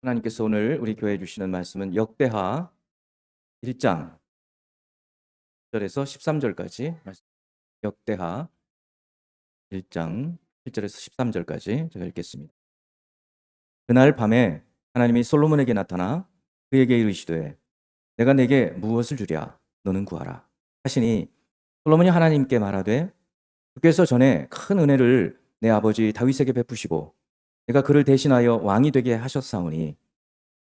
하나님께서 오늘 우리 교회에 주시는 말씀은 역대하 1장 1절에서 13절까지 말씀. 역대하 1장 1절에서 13절까지 제가 읽겠습니다. 그날 밤에 하나님이 솔로몬에게 나타나 그에게 이르시되 내가 네게 무엇을 주랴 너는 구하라 하시니 솔로몬이 하나님께 말하되 주께서 전에 큰 은혜를 내 아버지 다윗에게 베푸시고 내가 그를 대신하여 왕이 되게 하셨사오니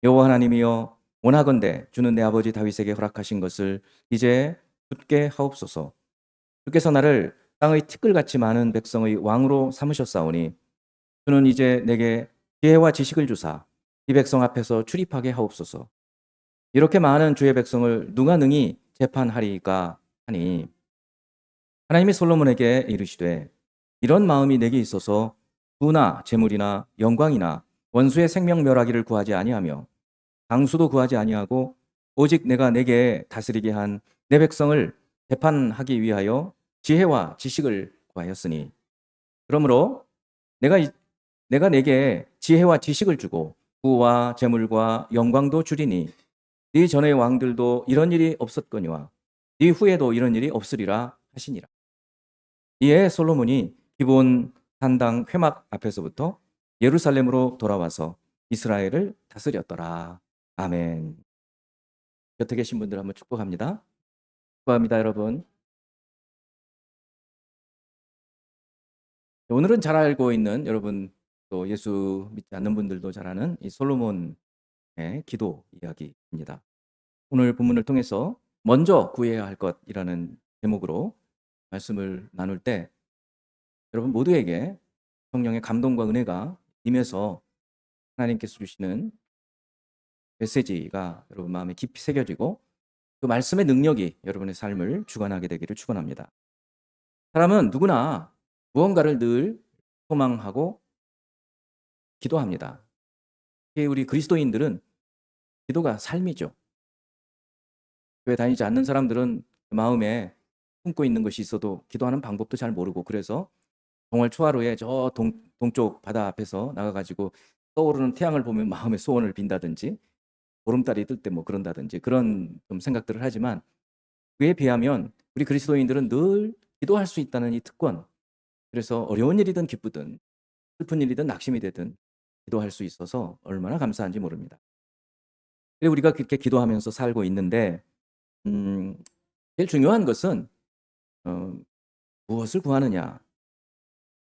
여호와 하나님이여 원하건대 주는 내 아버지 다윗에게 허락하신 것을 이제 굳게 하옵소서. 주께서 나를 땅의 티끌같이 많은 백성의 왕으로 삼으셨사오니 주는 이제 내게 지혜와 지식을 주사 이 백성 앞에서 출입하게 하옵소서. 이렇게 많은 주의 백성을 누가 능히 재판하리까 하니 하나님이 솔로몬에게 이르시되 이런 마음이 내게 있어서 부나 재물이나 영광이나 원수의 생명 멸하기를 구하지 아니하며 장수도 구하지 아니하고 오직 내가 내게 다스리게 한 내 백성을 재판하기 위하여 지혜와 지식을 구하였으니 그러므로 내가 내게 지혜와 지식을 주고 부와 재물과 영광도 주리니 네 전의 왕들도 이런 일이 없었거니와 네 후에도 이런 일이 없으리라 하시니라. 이에 솔로몬이 기브온 산당 회막 앞에서부터 예루살렘으로 돌아와서 이스라엘을 다스렸더라. 아멘. 곁에 계신 분들 한번 축복합니다. 축복합니다, 여러분. 오늘은 잘 알고 있는 여러분 또 예수 믿지 않는 분들도 잘 아는 이 솔로몬의 기도 이야기입니다. 오늘 본문을 통해서 먼저 구해야 할 것이라는 제목으로 말씀을 나눌 때 여러분 모두에게 성령의 감동과 은혜가 임해서 하나님께서 주시는 메시지가 여러분 마음에 깊이 새겨지고 그 말씀의 능력이 여러분의 삶을 주관하게 되기를 축원합니다. 사람은 누구나 무언가를 늘 소망하고 기도합니다. 특히 우리 그리스도인들은 기도가 삶이죠. 교회 다니지 않는 사람들은 마음에 품고 있는 것이 있어도 기도하는 방법도 잘 모르고 그래서 정월 초하루에 저 동쪽 바다 앞에서 나가가지고 떠오르는 태양을 보면 마음의 소원을 빈다든지 보름달이 뜰 때 뭐 그런다든지 그런 좀 생각들을 하지만 그에 비하면 우리 그리스도인들은 늘 기도할 수 있다는 이 특권, 그래서 어려운 일이든 기쁘든 슬픈 일이든 낙심이 되든 기도할 수 있어서 얼마나 감사한지 모릅니다. 그리고 우리가 그렇게 기도하면서 살고 있는데 제일 중요한 것은 어, 무엇을 구하느냐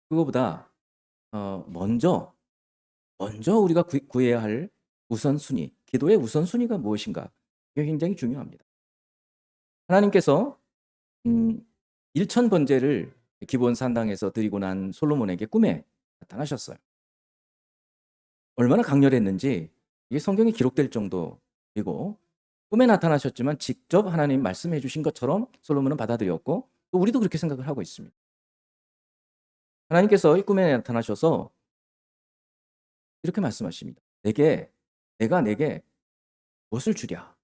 그거보다 먼저 우리가 구해야 할 우선순위, 기도의 우선순위가 무엇인가 이게 굉장히 중요합니다. 하나님께서 1,000번제를 기브온 산당에서 드리고 난 솔로몬에게 꿈에 나타나셨어요. 얼마나 강렬했는지 이게 성경에 기록될 정도이고 꿈에 나타나셨지만 직접 하나님 말씀해 주신 것처럼 솔로몬은 받아들였고 또 우리도 그렇게 생각을 하고 있습니다. 하나님께서 이 꿈에 나타나셔서 이렇게 말씀하십니다. 내가 내게 무엇을 주랴?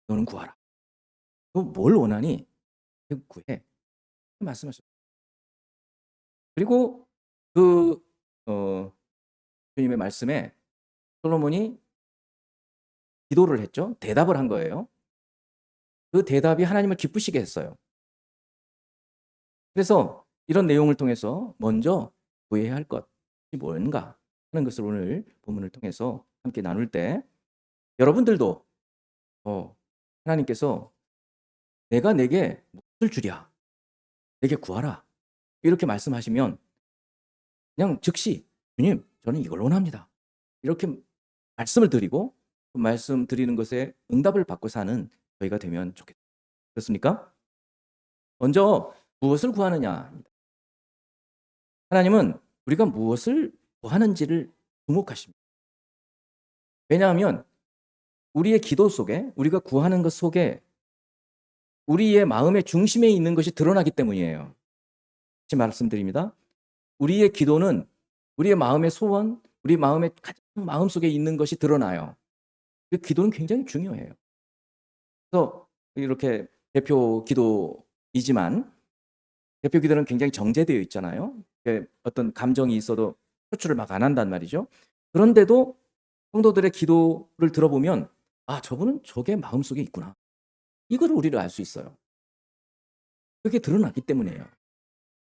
너는 구하라. 너 뭘 원하니? 구해. 말씀하셨어요. 그리고 그 주님의 말씀에 솔로몬이 기도를 했죠. 대답을 한 거예요. 그 대답이 하나님을 기쁘시게 했어요. 그래서 이런 내용을 통해서 먼저 구해야 할 것이 뭔가 하는 것을 오늘 본문을 통해서 함께 나눌 때 여러분들도 하나님께서 내가 내게 무엇을 주랴? 내게 구하라. 이렇게 말씀하시면 그냥 즉시 주님 저는 이걸 원합니다. 이렇게 말씀을 드리고 그 말씀 드리는 것에 응답을 받고 사는 저희가 되면 좋겠습니다. 그렇습니까? 먼저 무엇을 구하느냐. 하나님은 우리가 무엇을 구하는지를 주목하십니다. 왜냐하면 우리의 기도 속에 우리가 구하는 것 속에 우리의 마음의 중심에 있는 것이 드러나기 때문이에요. 다시 말씀드립니다. 우리의 기도는 우리의 마음의 소원, 우리 마음의 가장 마음속에 있는 것이 드러나요. 그 기도는 굉장히 중요해요. 그래서 이렇게 대표 기도이지만 대표 기도는 굉장히 정제되어 있잖아요. 어떤 감정이 있어도 표출을 막 안 한단 말이죠. 그런데도 성도들의 기도를 들어보면 아, 저분은 저게 마음속에 있구나. 이거를 우리를 알 수 있어요. 그게 드러났기 때문이에요.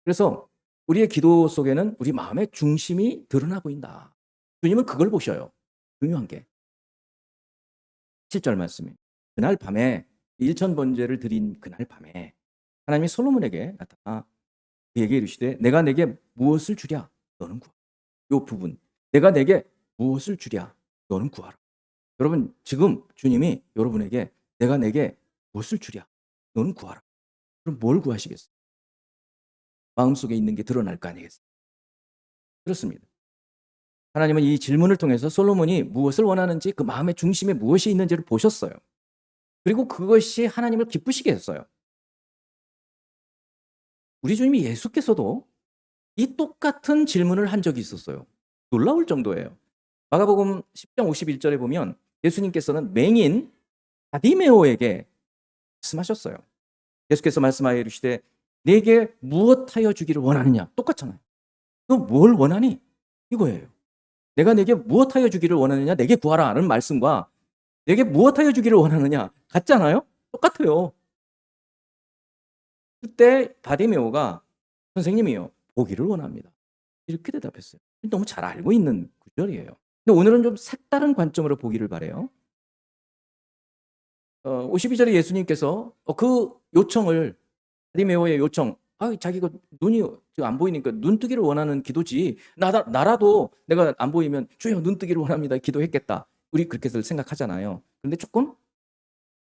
그래서 우리의 기도 속에는 우리 마음의 중심이 드러나 보인다. 주님은 그걸 보셔요. 중요한 게. 7절 말씀이. 그날 밤에 일천 번제를 드린 그날 밤에 하나님이 솔로몬에게 나타나 그에게 이르시되 내가 내게 무엇을 주랴 너는 구하라. 요 부분. 내가 내게 무엇을 주랴 너는 구하라. 여러분 지금 주님이 여러분에게 내가 내게 무엇을 주랴 너는 구하라. 그럼 뭘 구하시겠어요? 마음속에 있는 게 드러날 거 아니겠어요? 그렇습니다. 하나님은 이 질문을 통해서 솔로몬이 무엇을 원하는지 그 마음의 중심에 무엇이 있는지를 보셨어요. 그리고 그것이 하나님을 기쁘시게 했어요. 우리 주님이 예수께서도 이 똑같은 질문을 한 적이 있었어요. 놀라울 정도예요. 마가복음 10장 51절에 보면 예수님께서는 맹인 바디메오에게 말씀하셨어요. 예수께서 말씀하여 이르시되 내게 무엇하여 주기를 원하느냐. 똑같잖아요. 너 뭘 원하니? 이거예요. 내가 내게 무엇하여 주기를 원하느냐. 내게 구하라 하는 말씀과 내게 무엇하여 주기를 원하느냐. 같잖아요. 똑같아요. 그때 바디메오가 선생님이요. 보기를 원합니다. 이렇게 대답했어요. 너무 잘 알고 있는 구절이에요. 근데 오늘은 좀 색다른 관점으로 보기를 바래요. 52절에 예수님께서 그 요청을 바디메오의 요청, 자기가 눈이 안 보이니까 눈뜨기를 원하는 기도지. 나라도 내가 안 보이면 주여 눈뜨기를 원합니다. 기도했겠다. 우리 그렇게들 생각하잖아요. 그런데 조금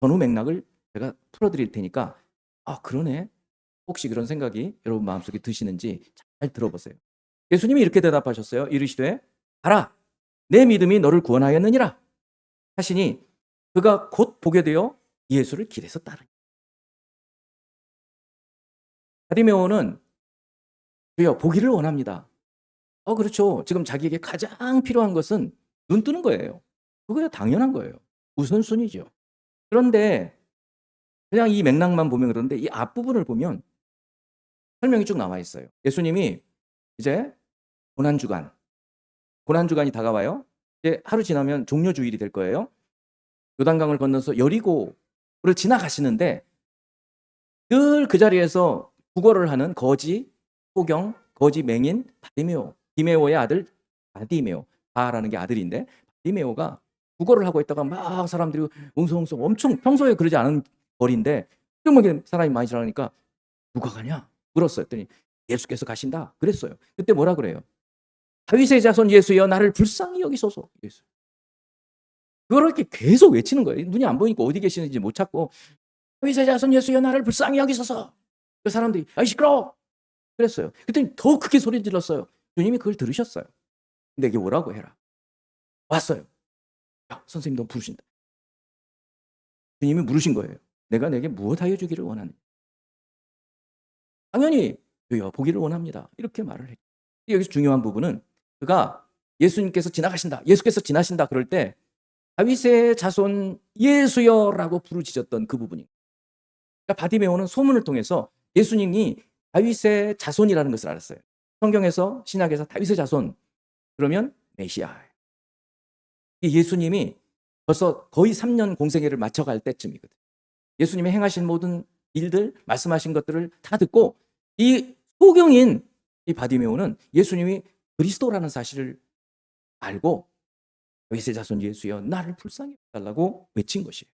전후 맥락을 제가 풀어드릴 테니까 그러네. 혹시 그런 생각이 여러분 마음속에 드시는지 잘 들어보세요. 예수님이 이렇게 대답하셨어요. 이르시되 가라 내 믿음이 너를 구원하였느니라 하시니 그가 곧 보게 되어 예수를 길에서 따르니. 바디메오는 주여 보기를 원합니다. 그렇죠. 지금 자기에게 가장 필요한 것은 눈 뜨는 거예요. 그거야 당연한 거예요. 우선순위죠. 그런데 그냥 이 맥락만 보면 그런데 이 앞부분을 보면 설명이 쭉 나와 있어요. 예수님이 이제 고난주간이 다가와요. 이제 하루 지나면 종려주일이 될 거예요. 요단강을 건너서 여리고를 지나가시는데 늘 그 자리에서 구걸을 하는 거지 호경, 거지 맹인 디메오의 아들 바디메오, 바라는 게 아들인데 바디메오가 구걸을 하고 있다가 막 사람들이 웅성웅성 엄청 평소에 그러지 않은 거리인데 막 사람이 많이 지나가니까 누가 가냐? 물었어요. 했더니 예수께서 가신다. 그랬어요. 그때 뭐라 그래요? 다윗의 자손 예수여 나를 불쌍히 여기소서. 이랬어요. 그걸 이렇게 계속 외치는 거예요. 눈이 안 보이니까 어디 계시는지 못 찾고 다윗의 자손 예수여 나를 불쌍히 여기소서. 그 사람들이 시끄러워. 그랬어요. 그랬더니 더 크게 소리 질렀어요. 주님이 그걸 들으셨어요. 내게 오라고 해라. 왔어요. 선생님 너무 부르신다. 주님이 물으신 거예요. 내가 내게 무엇하여 주기를 원하느냐. 당연히 주여 보기를 원합니다. 이렇게 말을 했죠. 여기서 중요한 부분은 그가 예수께서 지나신다 그럴 때 다윗의 자손 예수여라고 부르짖었던 그 부분이. 그러니까 바디메오는 소문을 통해서 예수님이 다윗의 자손이라는 것을 알았어요. 성경에서 신약에서 다윗의 자손 그러면 메시아. 예수님이 벌써 거의 3년 공생애를 마쳐갈 때쯤이거든요. 예수님이 행하신 모든 일들, 말씀하신 것들을 다 듣고 이 소경인 이 바디메오는 예수님이 그리스도라는 사실을 알고 다윗의 자손 예수여 나를 불쌍히 해달라고 외친 것이에요.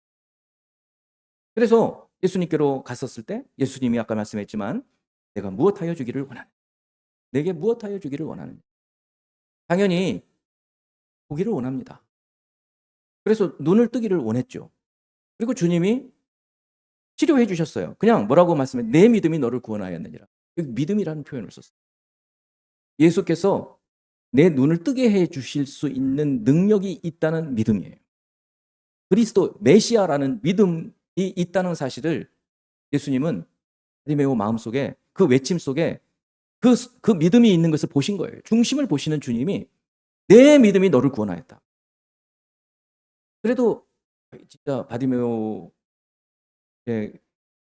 그래서 예수님께로 갔었을 때 예수님이 아까 말씀했지만 내가 무엇하여 주기를 원하느냐. 내게 무엇하여 주기를 원하느냐. 당연히 보기를 원합니다. 그래서 눈을 뜨기를 원했죠. 그리고 주님이 치료해 주셨어요. 그냥 뭐라고 말씀해? 내 믿음이 너를 구원하였느니라. 여기 믿음이라는 표현을 썼어요. 예수께서 내 눈을 뜨게 해 주실 수 있는 능력이 있다는 믿음이에요. 그리스도 메시아라는 믿음이 있다는 사실을 예수님은 바디메오 마음속에 그 외침 속에 그 믿음이 있는 것을 보신 거예요. 중심을 보시는 주님이 내 믿음이 너를 구원하였다. 그래도 진짜 바디메오의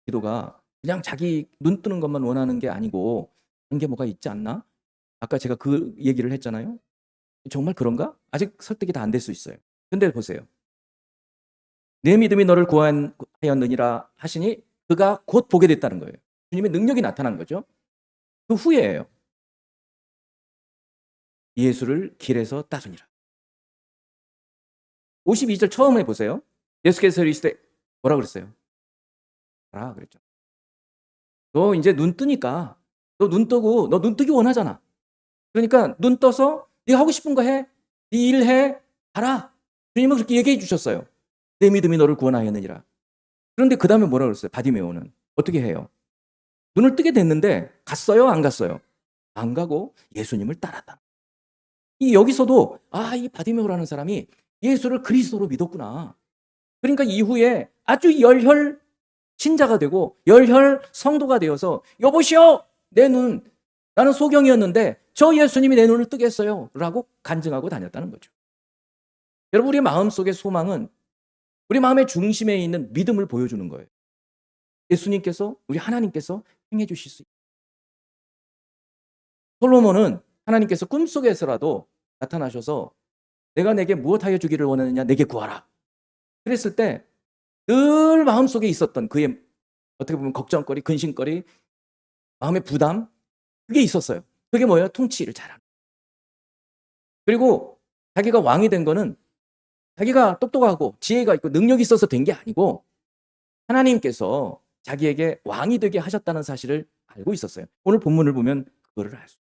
기도가 그냥 자기 눈 뜨는 것만 원하는 게 아니고 그런 게 뭐가 있지 않나? 아까 제가 그 얘기를 했잖아요. 정말 그런가? 아직 설득이 다 안 될 수 있어요. 근데 보세요. 내 믿음이 너를 구하였느니라 하시니 그가 곧 보게 됐다는 거예요. 주님의 능력이 나타난 거죠. 그 후에예요. 예수를 길에서 따르니라. 52절 처음에 보세요. 예수께서 이르시되 뭐라 그랬어요? 가라 그랬죠. 너 이제 눈 뜨니까 너 눈 뜨고 너 눈 뜨기 원하잖아. 그러니까 눈 떠서 네가 하고 싶은 거 해. 네 일 해. 가라. 주님은 그렇게 얘기해 주셨어요. 내 믿음이 너를 구원하였느니라. 그런데 그 다음에 뭐라 그랬어요? 바디메오는 어떻게 해요? 눈을 뜨게 됐는데 갔어요? 안 갔어요? 안 가고 예수님을 따랐다. 이 여기서도 이 바디메오라는 사람이 예수를 그리스도로 믿었구나. 그러니까 이후에 아주 열혈 신자가 되고 열혈 성도가 되어서 여보시오 내 눈 나는 소경이었는데 저 예수님이 내 눈을 뜨게 했어요 라고 간증하고 다녔다는 거죠. 여러분 우리 마음속의 소망은 우리 마음의 중심에 있는 믿음을 보여주는 거예요. 예수님께서 우리 하나님께서 행해 주실 수 있어요. 솔로몬은 하나님께서 꿈속에서라도 나타나셔서 내가 내게 무엇하여 주기를 원하느냐 내게 구하라 그랬을 때 늘 마음속에 있었던 그의 어떻게 보면 걱정거리, 근심거리, 마음의 부담 그게 있었어요. 그게 뭐예요? 통치를 잘하는. 그리고 자기가 왕이 된 거는 자기가 똑똑하고 지혜가 있고 능력이 있어서 된 게 아니고 하나님께서 자기에게 왕이 되게 하셨다는 사실을 알고 있었어요. 오늘 본문을 보면 그거를 알 수 있어요.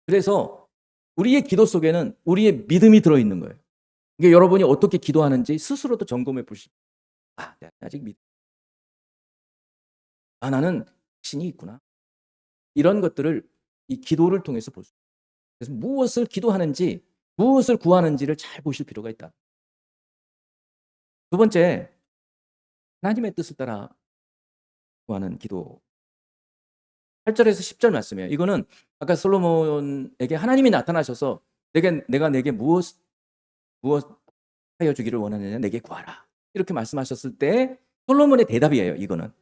그래서 우리의 기도 속에는 우리의 믿음이 들어있는 거예요. 이게 여러분이 어떻게 기도하는지 스스로도 점검해 보시고 내가 아직 나는 신이 있구나. 이런 것들을 이 기도를 통해서 볼 수 있어요. 그래서 무엇을 기도하는지 무엇을 구하는지를 잘 보실 필요가 있다. 두 번째, 하나님의 뜻을 따라 구하는 기도. 8절에서 10절 말씀이에요. 이거는 아까 솔로몬에게 하나님이 나타나셔서 내가 내게 무엇 하여 주기를 원하느냐 내게 구하라. 이렇게 말씀하셨을 때 솔로몬의 대답이에요. 이거는.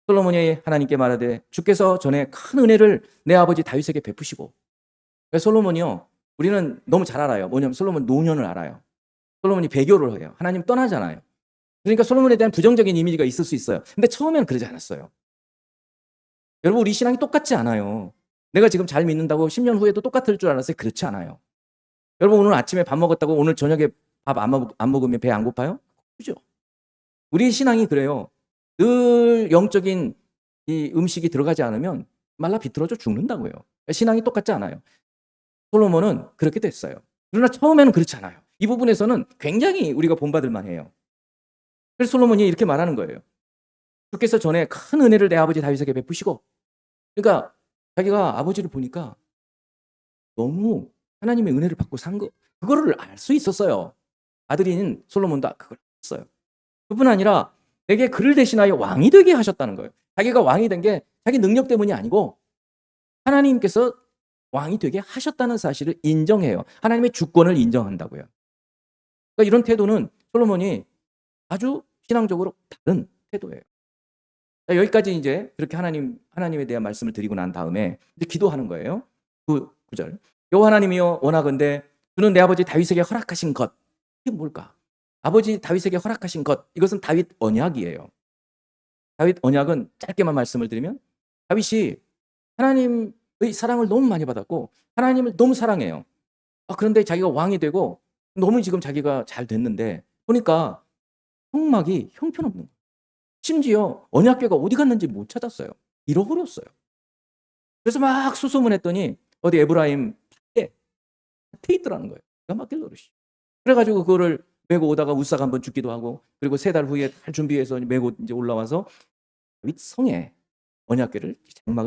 솔로몬이 하나님께 말하되 주께서 전에 큰 은혜를 내 아버지 다윗에게 베푸시고. 솔로몬이요. 우리는 너무 잘 알아요. 뭐냐면 솔로몬 노년을 알아요. 솔로몬이 배교를 해요. 하나님 떠나잖아요. 그러니까 솔로몬에 대한 부정적인 이미지가 있을 수 있어요. 근데 처음에는 그러지 않았어요. 여러분 우리 신앙이 똑같지 않아요. 내가 지금 잘 믿는다고 10년 후에도 똑같을 줄 알았어요? 그렇지 않아요. 여러분 오늘 아침에 밥 먹었다고 오늘 저녁에 밥 안 먹으면 배 안 고파요? 그죠? 우리의 신앙이 그래요. 늘 영적인 이 음식이 들어가지 않으면 말라 비틀어져 죽는다고요. 신앙이 똑같지 않아요. 솔로몬은 그렇게 됐어요. 그러나 처음에는 그렇지 않아요. 이 부분에서는 굉장히 우리가 본받을 만해요. 그래서 솔로몬이 이렇게 말하는 거예요. 주께서 전에 큰 은혜를 내 아버지 다윗에게 베푸시고. 그러니까 자기가 아버지를 보니까 너무 하나님의 은혜를 받고 산 거 그거를 알 수 있었어요. 아들인 솔로몬도 그걸 알았어요. 그뿐 아니라 내게 그를 대신하여 왕이 되게 하셨다는 거예요. 자기가 왕이 된 게 자기 능력 때문이 아니고 하나님께서 왕이 되게 하셨다는 사실을 인정해요. 하나님의 주권을 인정한다고요. 그러니까 이런 태도는 솔로몬이 아주 신앙적으로 다른 태도예요. 자, 여기까지 이제 그렇게 하나님에 대한 말씀을 드리고 난 다음에 이제 기도하는 거예요. 9절. 여호와 하나님이여 원하건대 주는 내 아버지 다윗에게 허락하신 것. 이게 뭘까? 아버지 다윗에게 허락하신 것. 이것은 다윗 언약이에요. 다윗 언약은 짧게만 말씀을 드리면 다윗이 하나님의 사랑을 너무 많이 받았고 하나님을 너무 사랑해요. 그런데 자기가 왕이 되고 너무 지금 자기가 잘 됐는데 보니까 성막이 형편없는 거예요. 심지어 언약궤가 어디 갔는지 못 찾았어요. 잃어버렸어요. 그래서 막 수소문했더니 어디 에브라임 밭에 있더라는 거예요. 기가 막힐 노릇이. 그래가지고 그거를 메고 오다가 우사가 한번 죽기도 하고 그리고 3달 후에 잘 준비해서 메고 이제 올라와서 다윗 성에 언약궤를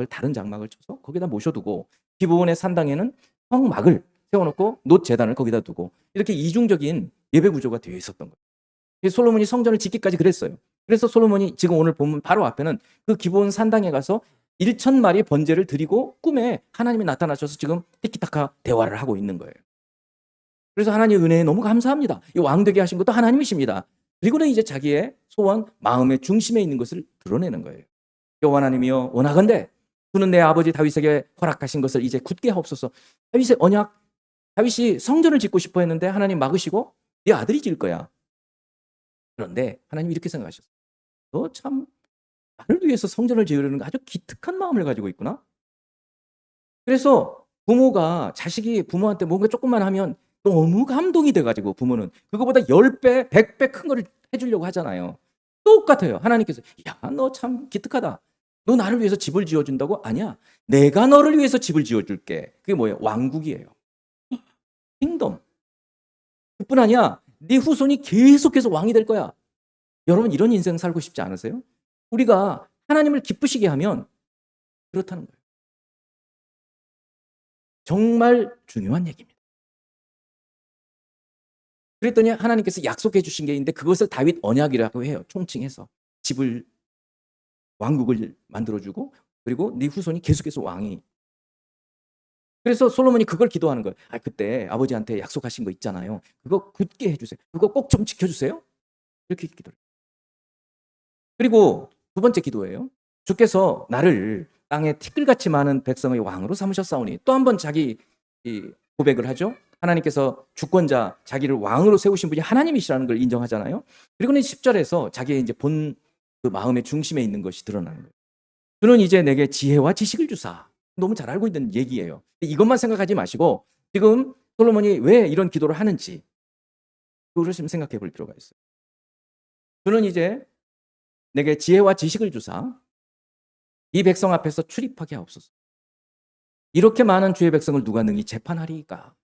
다른 장막을 쳐서 거기다 모셔두고 기브온의 산당에는 성막을 세워놓고 놋 제단을 거기다 두고 이렇게 이중적인 예배 구조가 되어 있었던 거예요. 솔로몬이 성전을 짓기까지 그랬어요. 그래서 솔로몬이 지금 오늘 보면 바로 앞에는 그 기브온 산당에 가서 1,000마리의 번제를 드리고 꿈에 하나님이 나타나셔서 지금 티키타카 대화를 하고 있는 거예요. 그래서 하나님의 은혜에 너무 감사합니다. 이 왕되게 하신 것도 하나님이십니다. 그리고는 이제 자기의 소원, 마음의 중심에 있는 것을 드러내는 거예요. 여호와 하나님이여 원하건대 주는 내 아버지 다윗에게 허락하신 것을 이제 굳게 하옵소서. 다윗의 언약, 다윗이 성전을 짓고 싶어 했는데 하나님 막으시고 네 아들이 지을 거야. 그런데 하나님 이렇게 생각하셨어요. 너 참 나를 위해서 성전을 지으려는 아주 기특한 마음을 가지고 있구나. 그래서 부모가 자식이 부모한테 뭔가 조금만 하면 너무 감동이 돼 가지고 부모는 그거보다 10배, 100배 큰 거를 해 주려고 하잖아요. 똑같아요. 하나님께서 "야, 너 참 기특하다. 너 나를 위해서 집을 지어 준다고? 아니야. 내가 너를 위해서 집을 지어 줄게." 그게 뭐예요? 왕국이에요. 킹덤. 그뿐 아니야. 네 후손이 계속해서 왕이 될 거야. 여러분 이런 인생 살고 싶지 않으세요? 우리가 하나님을 기쁘시게 하면 그렇다는 거예요. 정말 중요한 얘기입니다. 그랬더니 하나님께서 약속해 주신 게 있는데 그것을 다윗 언약이라고 해요. 총칭해서. 집을 왕국을 만들어 주고 그리고 네 후손이 계속해서 왕이. 그래서 솔로몬이 그걸 기도하는 거예요. "아 그때 아버지한테 약속하신 거 있잖아요. 그거 굳게 해 주세요. 그거 꼭 좀 지켜 주세요." 이렇게 기도를. 그리고 두 번째 기도예요. "주께서 나를 땅에 티끌같이 많은 백성의 왕으로 삼으셨사오니." 또 한 번 자기 이 고백을 하죠. 하나님께서 주권자, 자기를 왕으로 세우신 분이 하나님이시라는 걸 인정하잖아요. 그리고는 10절에서 자기의 이제 본 그 마음의 중심에 있는 것이 드러나는 거예요. "주는 이제 내게 지혜와 지식을 주사." 너무 잘 알고 있는 얘기예요. 이것만 생각하지 마시고 지금 솔로몬이 왜 이런 기도를 하는지 그것을 좀 생각해 볼 필요가 있어요. "주는 이제 내게 지혜와 지식을 주사 이 백성 앞에서 출입하게 하옵소서. 이렇게 많은 주의 백성을 누가 능히 재판하리이까."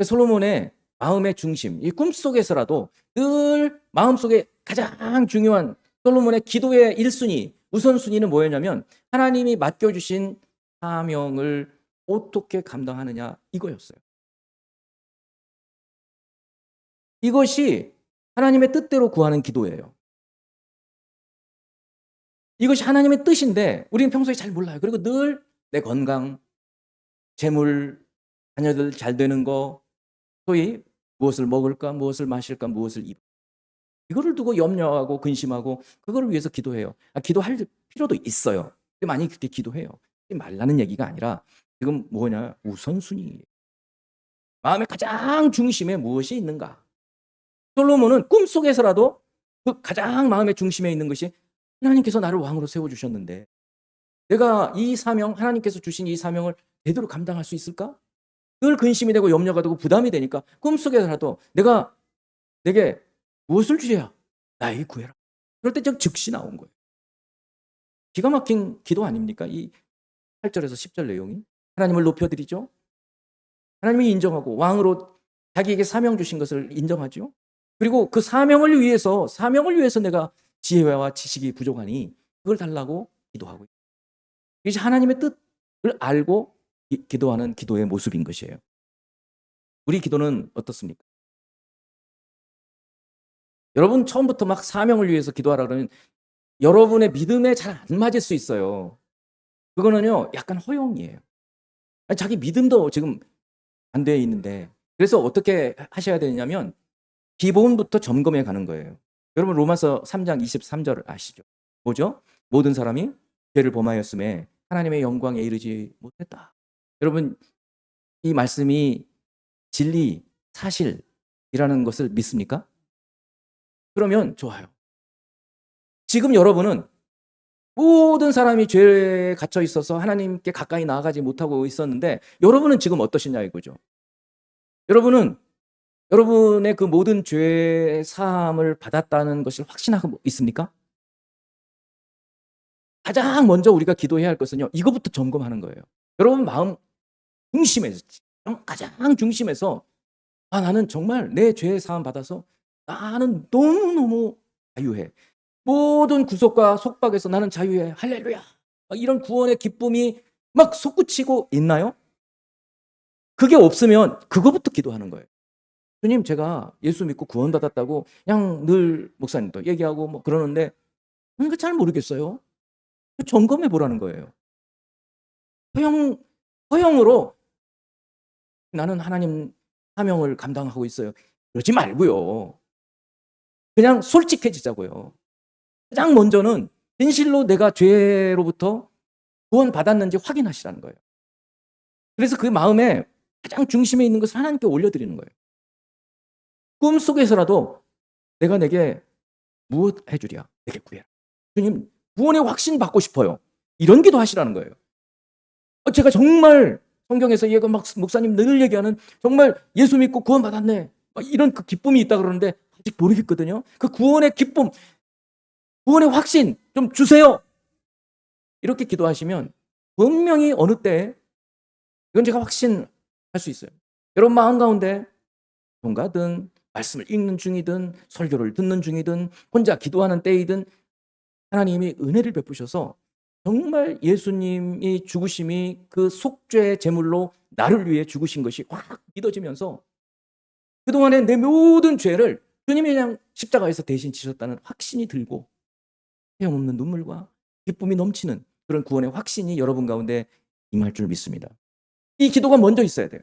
솔로몬의 마음의 중심, 이 꿈속에서라도 늘 마음속에 가장 중요한 솔로몬의 기도의 1순위, 우선순위는 뭐였냐면 하나님이 맡겨주신 사명을 어떻게 감당하느냐 이거였어요. 이것이 하나님의 뜻대로 구하는 기도예요. 이것이 하나님의 뜻인데 우리는 평소에 잘 몰라요. 그리고 늘 내 건강, 재물, 자녀들 잘 되는 거, 소위 무엇을 먹을까, 무엇을 마실까, 무엇을 입을까. 이거를 두고 염려하고 근심하고 그거를 위해서 기도해요. 기도할 필요도 있어요. 근데 많이 그렇게 기도해요. 하지 말라는 얘기가 아니라 지금 뭐냐? 우선순위. 마음의 가장 중심에 무엇이 있는가? 솔로몬은 꿈속에서라도 그 가장 마음의 중심에 있는 것이 하나님께서 나를 왕으로 세워 주셨는데 내가 이 사명, 하나님께서 주신 이 사명을 제대로 감당할 수 있을까? 늘 근심이 되고 염려가 되고 부담이 되니까 꿈속에서라도 내게 무엇을 주셔야 나에게 구해라. 그럴 때 즉시 나온 거예요. 기가 막힌 기도 아닙니까? 이 8절에서 10절 내용이. 하나님을 높여드리죠. 하나님이 인정하고 왕으로 자기에게 사명 주신 것을 인정하죠. 그리고 그 사명을 위해서 내가 지혜와 지식이 부족하니 그걸 달라고 기도하고. 이것이 하나님의 뜻을 알고 기도하는 기도의 모습인 것이에요. 우리 기도는 어떻습니까? 여러분 처음부터 막 사명을 위해서 기도하라 그러면 여러분의 믿음에 잘 안 맞을 수 있어요. 그거는요 약간 허용이에요. 자기 믿음도 지금 안 돼 있는데 그래서 어떻게 하셔야 되냐면 기본부터 점검해 가는 거예요. 여러분 로마서 3장 23절 아시죠? 뭐죠? 모든 사람이 죄를 범하였음에 하나님의 영광에 이르지 못했다. 여러분 이 말씀이 진리, 사실이라는 것을 믿습니까? 그러면 좋아요. 지금 여러분은 모든 사람이 죄에 갇혀 있어서 하나님께 가까이 나아가지 못하고 있었는데 여러분은 지금 어떠시냐 이거죠. 여러분은 여러분의 그 모든 죄 사함을 받았다는 것을 확신하고 있습니까? 가장 먼저 우리가 기도해야 할 것은요. 이거부터 점검하는 거예요. 여러분 마음 중심에서 가장 중심에서 나는 정말 내 죄 사함 받아서 나는 너무너무 자유해. 모든 구속과 속박에서 나는 자유해. 할렐루야. 이런 구원의 기쁨이 막 솟구치고 있나요? 그게 없으면 그거부터 기도하는 거예요. 주님 제가 예수 믿고 구원받았다고 그냥 늘 목사님도 얘기하고 뭐 그러는데 그거 잘 모르겠어요. 점검해 보라는 거예요. 허영으로 나는 하나님 사명을 감당하고 있어요. 그러지 말고요. 그냥 솔직해지자고요. 가장 먼저는 진실로 내가 죄로부터 구원받았는지 확인하시라는 거예요. 그래서 그 마음에 가장 중심에 있는 것을 하나님께 올려드리는 거예요. 꿈속에서라도 내가 내게 무엇 해주랴? 내게 구해라. 주님, 구원의 확신 받고 싶어요. 이런 기도 하시라는 거예요. 제가 정말 성경에서 얘가 막 목사님 늘 얘기하는 정말 예수 믿고 구원받았네. 이런 그 기쁨이 있다 그러는데 아직 모르겠거든요. 그 구원의 기쁨, 구원의 확신 좀 주세요. 이렇게 기도하시면 분명히 어느 때 이건 제가 확신할 수 있어요. 여러분 마음 가운데 종가든 말씀을 읽는 중이든 설교를 듣는 중이든 혼자 기도하는 때이든 하나님이 은혜를 베푸셔서 정말 예수님이 죽으심이 그 속죄의 제물로 나를 위해 죽으신 것이 확 믿어지면서 그동안의 내 모든 죄를 주님이 그냥 십자가에서 대신 지셨다는 확신이 들고 헤엄없는 눈물과 기쁨이 넘치는 그런 구원의 확신이 여러분 가운데 임할 줄 믿습니다. 이 기도가 먼저 있어야 돼요.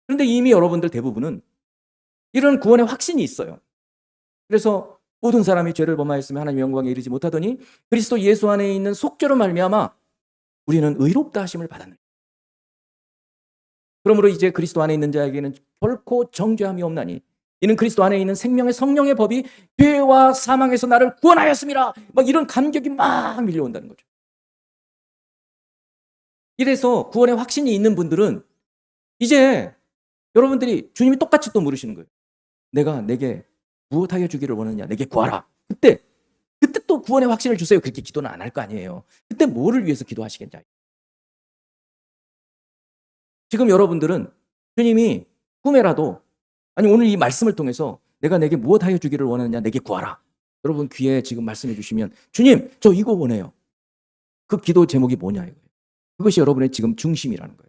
그런데 이미 여러분들 대부분은 이런 구원의 확신이 있어요. 그래서 모든 사람이 죄를 범하였으면 하나님의 영광에 이르지 못하더니 그리스도 예수 안에 있는 속죄로 말미암아 우리는 의롭다 하심을 받았느니라. 그러므로 이제 그리스도 안에 있는 자에게는 결코 정죄함이 없나니 이는 그리스도 안에 있는 생명의 성령의 법이 죄와 사망에서 나를 구원하였습니다. 막 이런 감격이 막 밀려온다는 거죠. 이래서 구원의 확신이 있는 분들은 이제 여러분들이 주님이 똑같이 또 물으시는 거예요. 내가 내게 무엇하여 주기를 원하느냐? 내게 구하라. 그때 또 구원의 확신을 주세요. 그렇게 기도는 안 할 거 아니에요. 그때 뭐를 위해서 기도하시겠냐? 지금 여러분들은 주님이 꿈에라도 아니 오늘 이 말씀을 통해서 내가 내게 무엇하여 주기를 원하느냐? 내게 구하라. 여러분 귀에 지금 말씀해 주시면 주님 저 이거 원해요. 그 기도 제목이 뭐냐 이거예요. 그것이 여러분의 지금 중심이라는 거예요.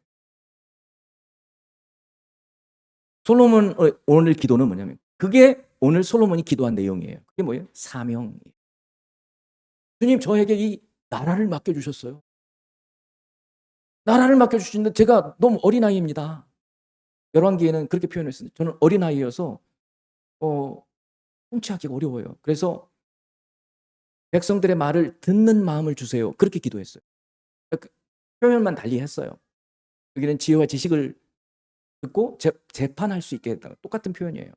솔로몬 오늘 기도는 뭐냐면 그게 오늘 솔로몬이 기도한 내용이에요. 그게 뭐예요? 사명이에요. 주님 저에게 이 나라를 맡겨주셨어요. 나라를 맡겨주시는데 제가 너무 어린아이입니다. 열왕기에는 그렇게 표현했습니다. 저는 어린아이여서 통치하기가 어려워요. 그래서 백성들의 말을 듣는 마음을 주세요. 그렇게 기도했어요. 그 표현만 달리 했어요. 여기는 지혜와 지식을 듣고 재판할 수 있게 했다. 똑같은 표현이에요.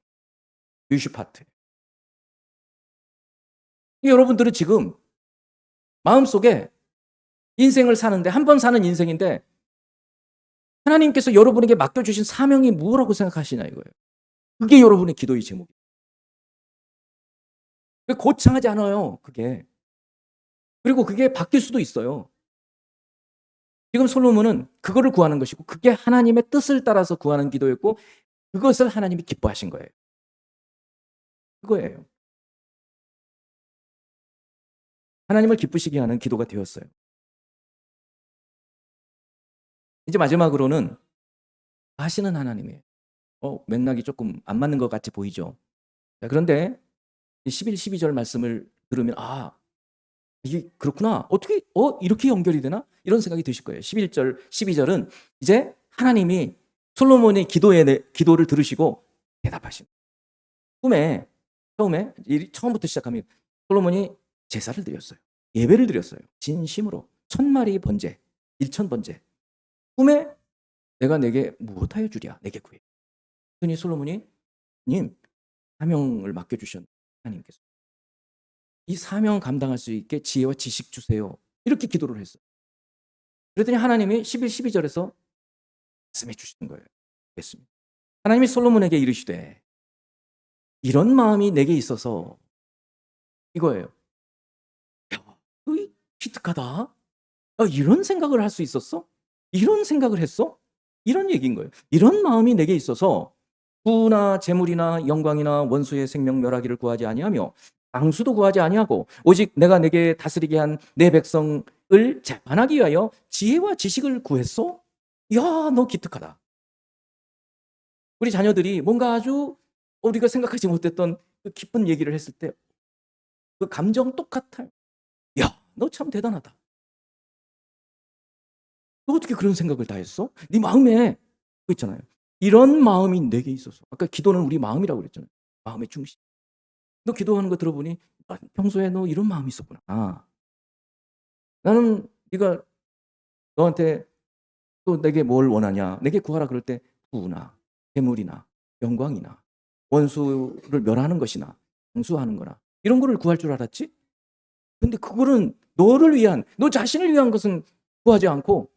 뮤슈파트. 여러분들은 지금 마음속에 인생을 사는데 한 번 사는 인생인데 하나님께서 여러분에게 맡겨주신 사명이 뭐라고 생각하시냐 이거예요. 그게 여러분의 기도의 제목이에요. 거창하지 않아요. 그게. 그리고 그게 바뀔 수도 있어요. 지금 솔로몬은 그거를 구하는 것이고 그게 하나님의 뜻을 따라서 구하는 기도였고 그것을 하나님이 기뻐하신 거예요. 그거예요. 하나님을 기쁘시게 하는 기도가 되었어요. 이제 마지막으로는 하시는 하나님이에요. 맥락이 조금 안 맞는 것 같이 보이죠. 자, 그런데 11, 12절 말씀을 들으면 이게 그렇구나. 어떻게 이렇게 연결이 되나? 이런 생각이 드실 거예요. 11절, 12절은 이제 하나님이 솔로몬의 기도를 들으시고 대답하신 꿈에 처음부터 시작하면 솔로몬이 제사를 드렸어요. 예배를 드렸어요. 진심으로 1000마리 번제, 1000번제. 꿈에 내가 내게 무엇하여 주랴? 내게 구해. 그러니 솔로몬이 님 사명을 맡겨주셨 하나님께서 이 사명 감당할 수 있게 지혜와 지식 주세요. 이렇게 기도를 했어요. 그랬더니 하나님이 11, 12절에서 말씀해 주시는 거예요. 됐습니다. 하나님이 솔로몬에게 이르시되 이런 마음이 내게 있어서 이거예요. 야, 너희 기특하다. 이런 생각을 할 수 있었어? 이런 생각을 했어? 이런 얘기인 거예요. 이런 마음이 내게 있어서 부나 재물이나 영광이나 원수의 생명 멸하기를 구하지 아니하며 방수도 구하지 아니하고 오직 내가 내게 다스리게 한 내 백성을 재판하기 위하여 지혜와 지식을 구했소? 야, 너 기특하다. 우리 자녀들이 뭔가 아주 우리가 생각하지 못했던 그 기쁜 얘기를 했을 때 그 감정 똑같아요. 야, 너 참 대단하다. 너 어떻게 그런 생각을 다 했어? 네 마음에 그거 있잖아요. 이런 마음이 내게 있어서. 아까 기도는 우리 마음이라고 그랬잖아요. 마음의 중심. 너 기도하는 거 들어보니 평소에 너 이런 마음이 있었구나. 나는 네가 너한테 또 내게 뭘 원하냐? 내게 구하라 그럴 때 부나 재물이나 영광이나 원수를 멸하는 것이나 장수하는 거나 이런 거를 구할 줄 알았지? 근데 그거는 너를 위한, 너 자신을 위한 것은 구하지 않고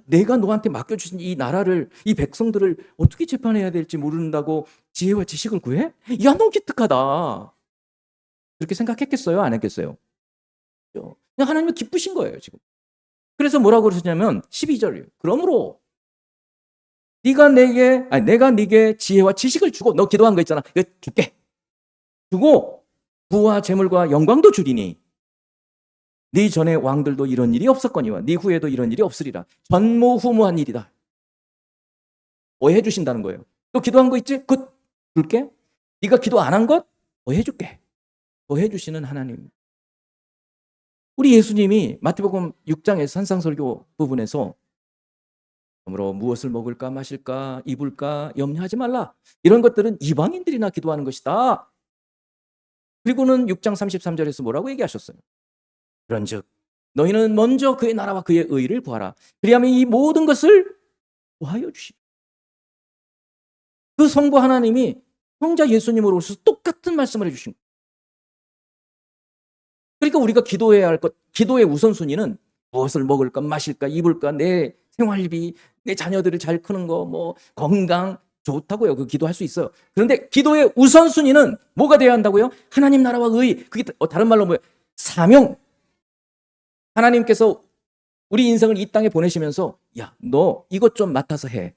내가 너한테 맡겨주신 이 나라를, 이 백성들을 어떻게 재판해야 될지 모른다고 지혜와 지식을 구해? 야, 너무 기특하다. 그렇게 생각했겠어요? 안 했겠어요? 그냥 하나님은 기쁘신 거예요, 지금. 그래서 뭐라고 그러셨냐면 12절이에요. 그러므로 내가 네게 지혜와 지식을 주고, 너 기도한 거 있잖아. 이거 줄게. 주고 부와 재물과 영광도 주리니 네 전에 왕들도 이런 일이 없었거니와 네 후에도 이런 일이 없으리라. 전무후무한 일이다. 뭐 해주신다는 거예요. 너 기도한 거 있지? 그거 줄게. 네가 기도 안 한 것? 뭐 해줄게. 뭐 해주시는 하나님. 우리 예수님이 마태복음 6장의 산상설교 부분에서 그러므로 무엇을 먹을까 마실까 입을까 염려하지 말라. 이런 것들은 이방인들이나 기도하는 것이다. 그리고는 6장 33절에서 뭐라고 얘기하셨어요? 그런즉 너희는 먼저 그의 나라와 그의 의를 구하라. 그리하면 이 모든 것을 구하여 주시리. 그 성부 하나님이 성자 예수님으로서 똑같은 말씀을 해주신 거예요. 그러니까 우리가 기도해야 할 것, 기도의 우선순위는 무엇을 먹을까 마실까 입을까 내 생활비, 내 자녀들을 잘 크는 거, 뭐 건강 좋다고요. 그 기도할 수 있어요. 그런데 기도의 우선순위는 뭐가 돼야 한다고요? 하나님 나라와 의. 그게 다른 말로 뭐예요? 사명. 하나님께서 우리 인생을 이 땅에 보내시면서 야, 너 이것 좀 맡아서 해.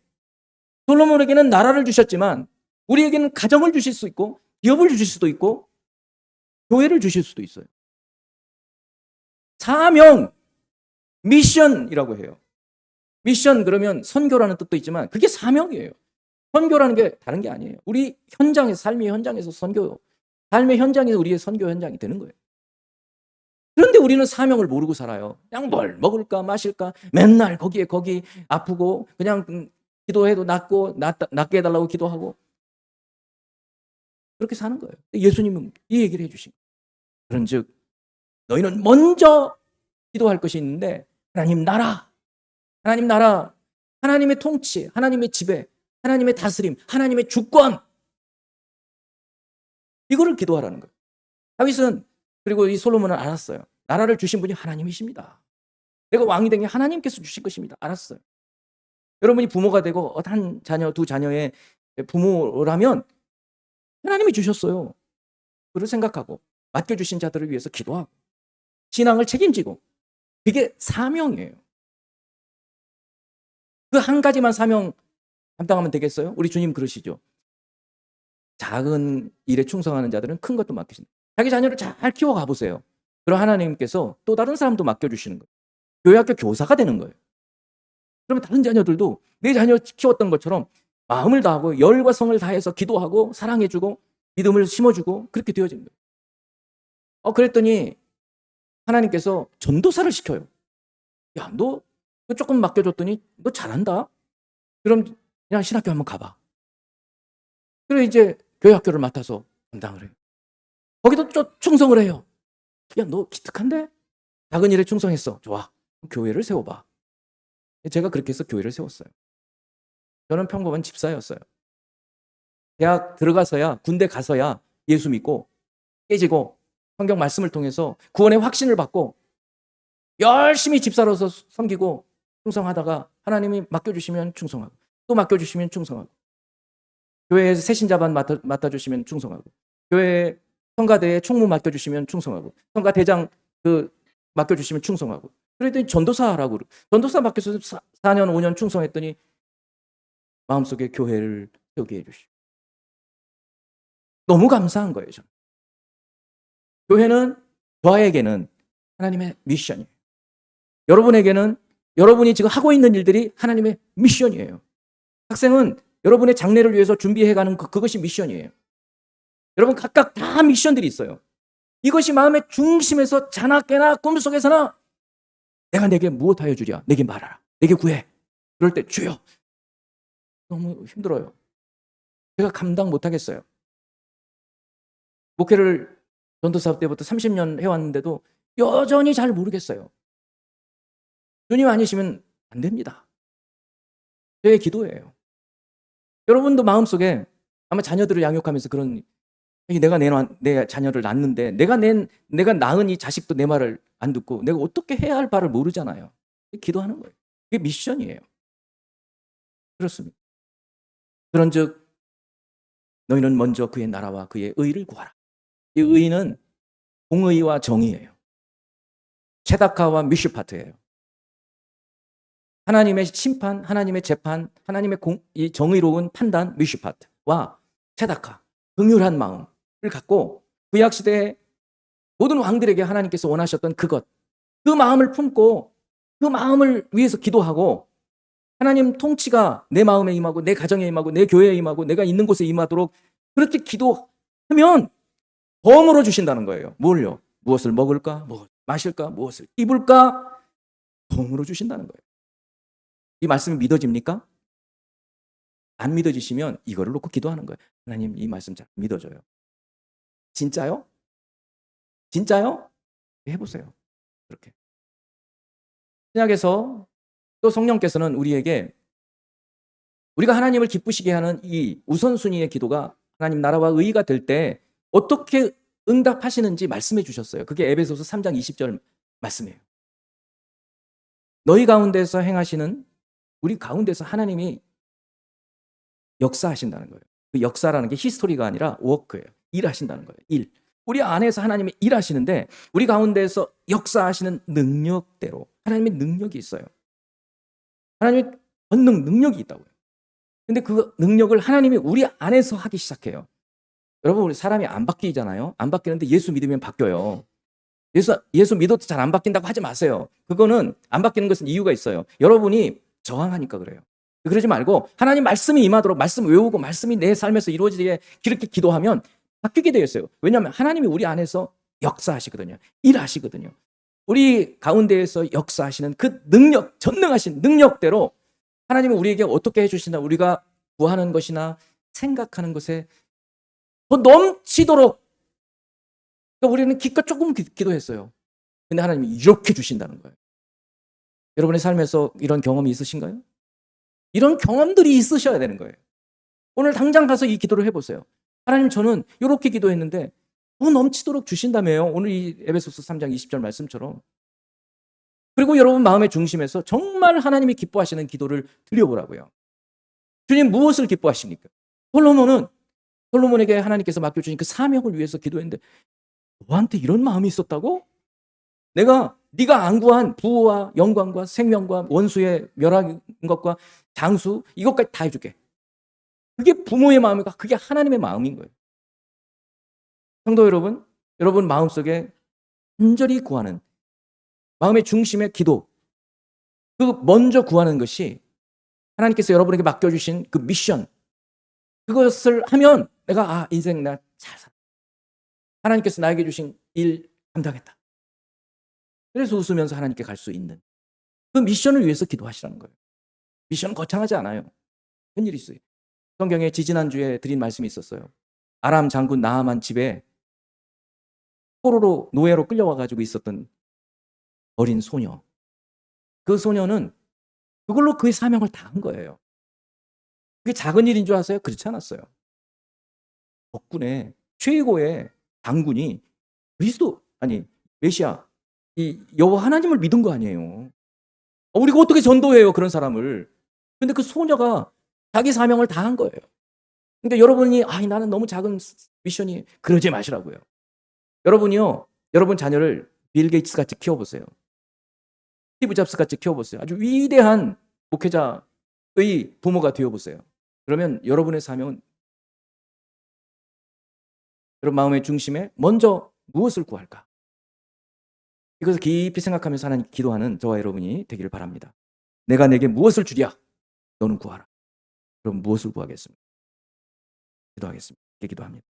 솔로몬에게는 나라를 주셨지만 우리에게는 가정을 주실 수 있고 기업을 주실 수도 있고 교회를 주실 수도 있어요. 사명, 미션이라고 해요. 미션 그러면 선교라는 뜻도 있지만 그게 사명이에요. 선교라는 게 다른 게 아니에요. 우리 현장에서, 삶의 현장에서 선교, 삶의 현장에서 우리의 선교 현장이 되는 거예요. 그런데 우리는 사명을 모르고 살아요. 그냥 뭘 먹을까 마실까 맨날 거기 아프고 그냥 기도해도 낫게 해달라고 기도하고 그렇게 사는 거예요. 예수님은 이 얘기를 해주신 거예요. 그런즉 너희는 먼저 기도할 것이 있는데 하나님 나라, 하나님의 통치, 하나님의 지배, 하나님의 다스림, 하나님의 주권, 이거를 기도하라는 거예요. 다윗은, 그리고 이 솔로몬은 알았어요. 나라를 주신 분이 하나님이십니다. 내가 왕이 된 게 하나님께서 주신 것입니다. 알았어요. 여러분이 부모가 되고 한 자녀, 두 자녀의 부모라면 하나님이 주셨어요. 그걸 생각하고 맡겨주신 자들을 위해서 기도하고 신앙을 책임지고, 그게 사명이에요. 그 한 가지만 사명 감당하면 되겠어요? 우리 주님 그러시죠. 작은 일에 충성하는 자들은 큰 것도 맡기신다. 자기 자녀를 잘 키워가 보세요. 그럼 하나님께서 또 다른 사람도 맡겨주시는 거예요. 교회학교 교사가 되는 거예요. 그러면 다른 자녀들도 내 자녀 키웠던 것처럼 마음을 다하고 열과 성을 다해서 기도하고 사랑해주고 믿음을 심어주고 그렇게 되어지는 거예요. 그랬더니 하나님께서 전도사를 시켜요. 야, 너 조금 맡겨줬더니 너 잘한다. 그럼 그냥 신학교 한번 가봐. 그리고 이제 교회학교를 맡아서 담당을 해요. 거기도 충성을 해요. 야, 너 기특한데? 작은 일에 충성했어. 좋아. 교회를 세워봐. 제가 그렇게 해서 교회를 세웠어요. 저는 평범한 집사였어요. 대학 들어가서야, 군대 가서야 예수 믿고 깨지고 성경 말씀을 통해서 구원의 확신을 받고 열심히 집사로서 섬기고 충성하다가 하나님이 맡겨주시면 충성하고 또 맡겨주시면 충성하고 교회에서 새신자반 맡아주시면 충성하고 교회 성가대에 총무 맡겨주시면 충성하고 성가대장 맡겨주시면 충성하고 그랬더니 전도사라고 전도사 맡겨서 4년 5년 충성했더니 마음속에 교회를 세우게 해주시고 너무 감사한 거예요. 저는. 교회는 저에게는 하나님의 미션이에요. 여러분에게는 여러분이 지금 하고 있는 일들이 하나님의 미션이에요. 학생은 여러분의 장래를 위해서 준비해가는 그것이 미션이에요. 여러분 각각 다 미션들이 있어요. 이것이 마음의 중심에서 자나 깨나 꿈속에서나 내가 내게 무엇하여 주랴? 내게 말하라. 내게 구해. 그럴 때 주여. 너무 힘들어요. 제가 감당 못하겠어요. 목회를 전도사 때부터 30년 해왔는데도 여전히 잘 모르겠어요. 주님 아니시면 안 됩니다. 저의 기도예요. 여러분도 마음속에 아마 자녀들을 양육하면서 그런, 내가 내 자녀를 낳는데 내가 낳은 이 자식도 내 말을 안 듣고 내가 어떻게 해야 할 바를 모르잖아요. 기도하는 거예요. 그게 미션이에요. 그렇습니다. 그런즉 너희는 먼저 그의 나라와 그의 의를 구하라. 이 의는 공의와 정의예요. 체다카와 미슈파트예요. 하나님의 심판, 하나님의 재판, 하나님의 이 정의로운 판단 미슈파트와 체다카, 긍휼한 마음을 갖고 구약 시대에 모든 왕들에게 하나님께서 원하셨던 그것, 그 마음을 품고 그 마음을 위해서 기도하고 하나님 통치가 내 마음에 임하고 내 가정에 임하고 내 교회에 임하고 내가 있는 곳에 임하도록 그렇게 기도하면 덤으로 주신다는 거예요. 뭘요? 무엇을 먹을까? 무엇을 마실까? 무엇을 입을까? 덤으로 주신다는 거예요. 이 말씀이 믿어집니까? 안 믿어지시면 이거를 놓고 기도하는 거예요. 하나님, 이 말씀 잘 믿어져요. 진짜요? 진짜요? 해보세요. 그렇게. 신약에서 또 성령께서는 우리에게 우리가 하나님을 기쁘시게 하는 이 우선순위의 기도가 하나님 나라와 의가 될 때 어떻게 응답하시는지 말씀해 주셨어요. 그게 에베소서 3장 20절 말씀이에요. 너희 가운데서 행하시는, 우리 가운데서 하나님이 역사하신다는 거예요. 그 역사라는 게 히스토리가 아니라 워크예요. 일하신다는 거예요. 일. 우리 안에서 하나님이 일하시는데 우리 가운데서 역사하시는 능력대로 하나님의 능력이 있어요. 하나님의 권능, 능력이 있다고요. 근데 그 능력을 하나님이 우리 안에서 하기 시작해요. 여러분, 우리 사람이 안 바뀌잖아요. 안 바뀌는데 예수 믿으면 바뀌어요. 예수 믿어도 잘 안 바뀐다고 하지 마세요. 그거는 안 바뀌는 것은 이유가 있어요. 여러분이 저항하니까 그래요. 그러지 말고 하나님 말씀이 임하도록 말씀 외우고 말씀이 내 삶에서 이루어지게 그렇게 기도하면 바뀌게 되어 있어요. 왜냐하면 하나님이 우리 안에서 역사하시거든요. 일하시거든요. 우리 가운데에서 역사하시는 그 능력, 전능하신 능력대로 하나님은 우리에게 어떻게 해주시나, 우리가 구하는 것이나 생각하는 것에 더 넘치도록, 그러니까 우리는 기껏 조금 기도했어요. 근데 하나님이 이렇게 주신다는 거예요. 여러분의 삶에서 이런 경험이 있으신가요? 이런 경험들이 있으셔야 되는 거예요. 오늘 당장 가서 이 기도를 해보세요. 하나님, 저는 이렇게 기도했는데 더 넘치도록 주신다며요. 오늘 이 에베소서 3장 20절 말씀처럼. 그리고 여러분 마음의 중심에서 정말 하나님이 기뻐하시는 기도를 드려보라고요. 주님, 무엇을 기뻐하십니까? 솔로몬에게 하나님께서 맡겨주신 그 사명을 위해서 기도했는데 너한테 이런 마음이 있었다고? 네가 안 구한 부와 영광과 생명과 원수의 멸한 것과 장수, 이것까지 다 해줄게. 그게 부모의 마음이고 그게 하나님의 마음인 거예요. 성도 여러분 마음속에 간절히 구하는 마음의 중심의 기도, 그 먼저 구하는 것이 하나님께서 여러분에게 맡겨주신 그 미션, 그것을 하면 내가 인생 나 잘 살아. 하나님께서 나에게 주신 일 감당했다. 그래서 웃으면서 하나님께 갈 수 있는 그 미션을 위해서 기도하시라는 거예요. 미션은 거창하지 않아요. 웬일이 있어요. 성경에 지지난주에 드린 말씀이 있었어요. 아람 장군 나하만 집에 포로로 노예로 끌려와가지고 있었던 어린 소녀. 그 소녀는 그걸로 그의 사명을 다 한 거예요. 그게 작은 일인 줄 아세요? 그렇지 않았어요. 적군의 최고의 장군이 메시아, 이 여호와 하나님을 믿은 거 아니에요. 우리가 어떻게 전도해요, 그런 사람을. 근데 그 소녀가 자기 사명을 다 한 거예요. 근데 여러분이 나는 너무 작은 미션이, 그러지 마시라고요. 여러분이요, 여러분 자녀를 빌 게이츠 같이 키워보세요. 스티브 잡스 같이 키워보세요. 아주 위대한 목회자의 부모가 되어보세요. 그러면 여러분의 사명은 여러분 마음의 중심에 먼저 무엇을 구할까? 이것을 깊이 생각하면서 하나님 기도하는 저와 여러분이 되기를 바랍니다. 내가 내게 무엇을 주랴? 너는 구하라. 그럼 무엇을 구하겠습니까? 기도하겠습니다. 기도합니다.